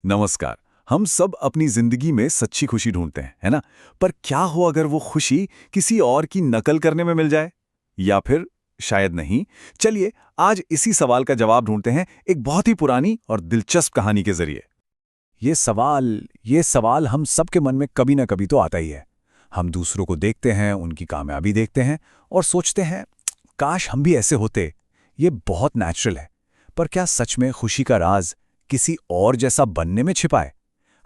नमस्कार। हम सब अपनी जिंदगी में सच्ची खुशी ढूंढते हैं, है ना? पर क्या हो अगर वो खुशी किसी और की नकल करने में मिल जाए? या फिर शायद नहीं। चलिए आज इसी सवाल का जवाब ढूंढते हैं एक बहुत ही पुरानी और दिलचस्प कहानी के जरिए। ये सवाल हम सबके मन में कभी ना कभी तो आता ही है। हम दूसरों को देखते हैं, उनकी कामयाबी देखते हैं और सोचते हैं, काश हम भी ऐसे होते। ये बहुत नेचुरल है। पर क्या सच में खुशी का राज किसी और जैसा बनने में छिपा है?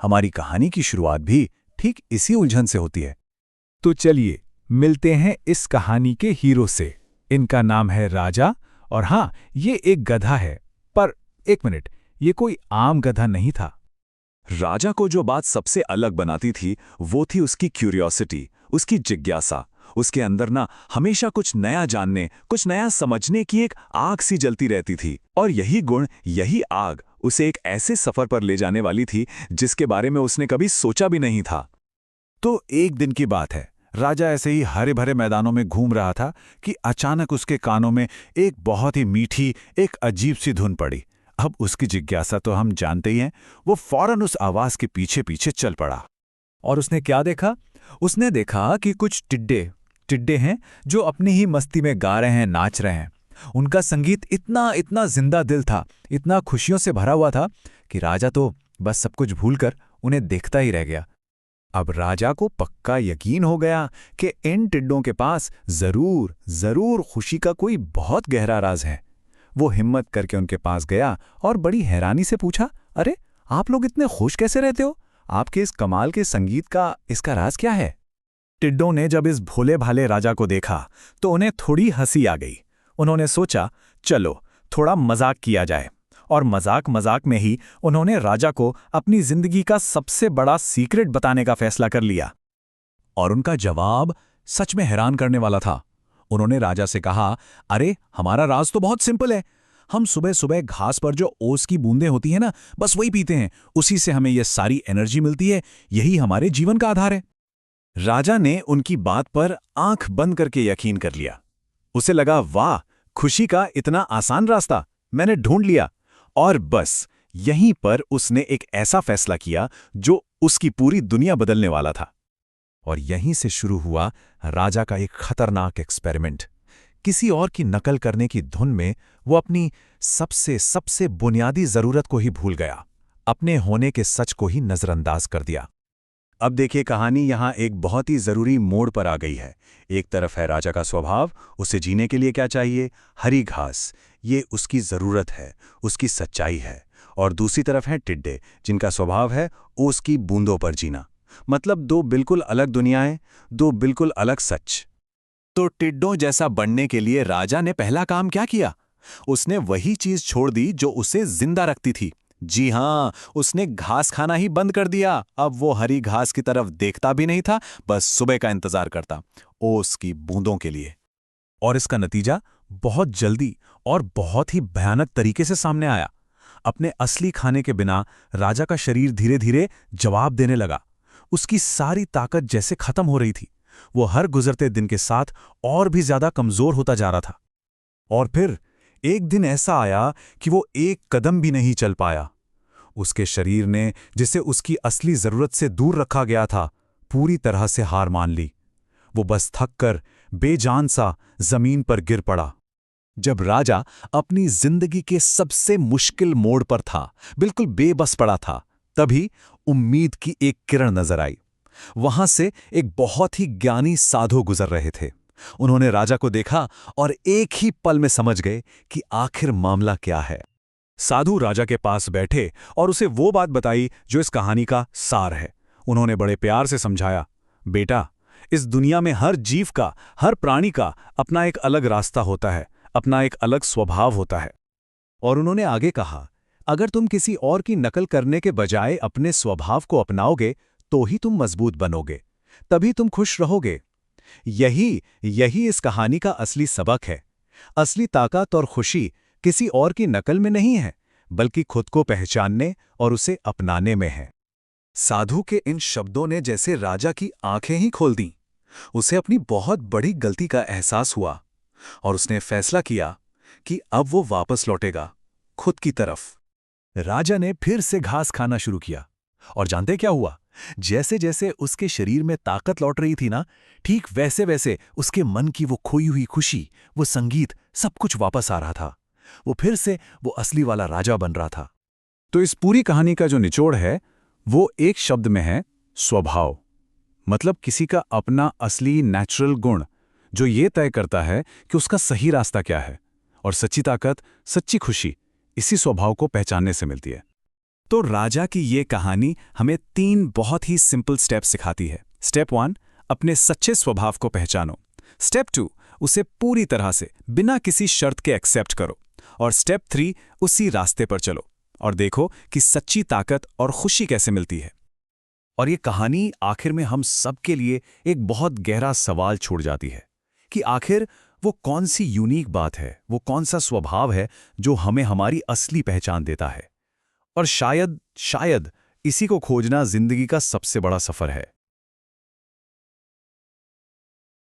हमारी कहानी की शुरुआत भी ठीक इसी उलझन से होती है। तो चलिए मिलते हैं इस कहानी के हीरो से। इनका नाम है राजा। और हाँ, ये एक गधा है। पर एक मिनट, ये कोई आम गधा नहीं था। राजा को जो बात सबसे अलग बनाती थी वो थी उसकी क्यूरियोसिटी, उसकी जिज्ञासा। उसके अंदर ना हमेशा कुछ नया जानने, कुछ नया समझने की एक आग सी जलती रहती थी। और यही गुण, यही आग उसे एक ऐसे सफर पर ले जाने वाली थी जिसके बारे में उसने कभी सोचा भी नहीं था। तो एक दिन की बात है, राजा ऐसे ही हरे भरे मैदानों में घूम रहा था कि अचानक उसके कानों में एक बहुत ही मीठी, एक अजीब सी धुन पड़ी। अब उसकी जिज्ञासा तो हम जानते ही हैं, वो फौरन उस आवाज के पीछे पीछे चल पड़ा। और उसने क्या देखा? उसने देखा कि कुछ टिड्डे टिड्डे हैं जो अपनी ही मस्ती में गा रहे हैं, नाच रहे हैं। उनका संगीत इतना इतना जिंदा दिल था, इतना खुशियों से भरा हुआ था कि राजा तो बस सब कुछ भूलकर उन्हें देखता ही रह गया। अब राजा को पक्का यकीन हो गया कि इन टिड्डों के पास जरूर जरूर खुशी का कोई बहुत गहरा राज है। वो हिम्मत करके उनके पास गया और बड़ी हैरानी से पूछा, अरे, आप लोग इतने खुश कैसे रहते हो? आपके इस कमाल के संगीत का इसका राज क्या है? टिड्डों ने जब इस भोले भाले राजा को देखा तो उन्हें थोड़ी हंसी आ गई। उन्होंने सोचा, चलो थोड़ा मजाक किया जाए। और मजाक मजाक में ही उन्होंने राजा को अपनी जिंदगी का सबसे बड़ा सीक्रेट बताने का फैसला कर लिया। और उनका जवाब सच में हैरान करने वाला था। उन्होंने राजा से कहा, अरे, हमारा राज तो बहुत सिंपल है। हम सुबह सुबह घास पर जो ओस की बूंदें होती हैं ना, बस वही पीते हैं। उसी से हमें यह सारी एनर्जी मिलती है। यही हमारे जीवन का आधार है। राजा ने उनकी बात पर आंख बंद करके यकीन कर लिया। उसे लगा, वाह, खुशी का इतना आसान रास्ता मैंने ढूंढ लिया। और बस यहीं पर उसने एक ऐसा फैसला किया जो उसकी पूरी दुनिया बदलने वाला था। और यहीं से शुरू हुआ राजा का एक खतरनाक एक्सपेरिमेंट। किसी और की नकल करने की धुन में वो अपनी सबसे सबसे बुनियादी जरूरत को ही भूल गया, अपने होने के सच को ही नजरअंदाज कर दिया। अब देखिए, कहानी यहाँ एक बहुत ही जरूरी मोड़ पर आ गई है। एक तरफ है राजा का स्वभाव, उसे जीने के लिए क्या चाहिए? हरी घास, ये उसकी जरूरत है, उसकी सच्चाई है। और दूसरी तरफ है टिड्डे, जिनका स्वभाव है ओस की बूंदों पर जीना। मतलब दो बिल्कुल अलग दुनियाएं, दो बिल्कुल अलग सच। तो टिड्डों जैसा बनने के लिए राजा ने पहला काम क्या किया? उसने वही चीज छोड़ दी जो उसे जिंदा रखती थी। जी हां, उसने घास खाना ही बंद कर दिया। अब वो हरी घास की तरफ देखता भी नहीं था, बस सुबह का इंतजार करता, ओस की बूंदों के लिए। और इसका नतीजा बहुत जल्दी और बहुत ही भयानक तरीके से सामने आया। अपने असली खाने के बिना राजा का शरीर धीरे धीरे जवाब देने लगा। उसकी सारी ताकत जैसे खत्म हो रही थी। वो हर गुजरते दिन के साथ और भी ज्यादा कमजोर होता जा रहा था। और फिर एक दिन ऐसा आया कि वो एक कदम भी नहीं चल पाया। उसके शरीर ने, जिसे उसकी असली जरूरत से दूर रखा गया था, पूरी तरह से हार मान ली। वो बस थककर बेजान सा जमीन पर गिर पड़ा। जब राजा अपनी जिंदगी के सबसे मुश्किल मोड़ पर था, बिल्कुल बेबस पड़ा था, तभी उम्मीद की एक किरण नजर आई। वहां से एक बहुत ही ज्ञानी साधु गुजर रहे थे। उन्होंने राजा को देखा और एक ही पल में समझ गए कि आखिर मामला क्या है। साधु राजा के पास बैठे और उसे वो बात बताई जो इस कहानी का सार है। उन्होंने बड़े प्यार से समझाया, बेटा, इस दुनिया में हर जीव का, हर प्राणी का अपना एक अलग रास्ता होता है, अपना एक अलग स्वभाव होता है। और उन्होंने आगे कहा, अगर तुम किसी और की नकल करने के बजाय अपने स्वभाव को अपनाओगे तो ही तुम मजबूत बनोगे, तभी तुम खुश रहोगे। यही यही इस कहानी का असली सबक है। असली ताकत और खुशी किसी और की नकल में नहीं है, बल्कि खुद को पहचानने और उसे अपनाने में है। साधु के इन शब्दों ने जैसे राजा की आंखें ही खोल दीं। उसे अपनी बहुत बड़ी गलती का एहसास हुआ और उसने फैसला किया कि अब वो वापस लौटेगा खुद की तरफ। राजा ने फिर से घास खाना शुरू किया और जानते क्या हुआ? जैसे जैसे उसके शरीर में ताकत लौट रही थी ना, ठीक वैसे वैसे उसके मन की वो खोई हुई खुशी, वो संगीत, सब कुछ वापस आ रहा था। वो फिर से वो असली वाला राजा बन रहा था। तो इस पूरी कहानी का जो निचोड़ है वो एक शब्द में है, स्वभाव। मतलब किसी का अपना असली नेचुरल गुण जो ये तय करता है कि उसका सही रास्ता क्या है। और सच्ची ताकत, सच्ची खुशी इसी स्वभाव को पहचानने से मिलती है। तो राजा की ये कहानी हमें 3 बहुत ही सिंपल स्टेप सिखाती है। स्टेप 1, अपने सच्चे स्वभाव को पहचानो। स्टेप 2, उसे पूरी तरह से बिना किसी शर्त के एक्सेप्ट करो। और स्टेप 3, उसी रास्ते पर चलो और देखो कि सच्ची ताकत और खुशी कैसे मिलती है। और ये कहानी आखिर में हम सब के लिए एक बहुत गहरा सवाल छोड़ जाती है कि आखिर वो कौन सी यूनिक बात है, वो कौन सा स्वभाव है जो हमें हमारी असली पहचान देता है। और शायद इसी को खोजना जिंदगी का सबसे बड़ा सफर है।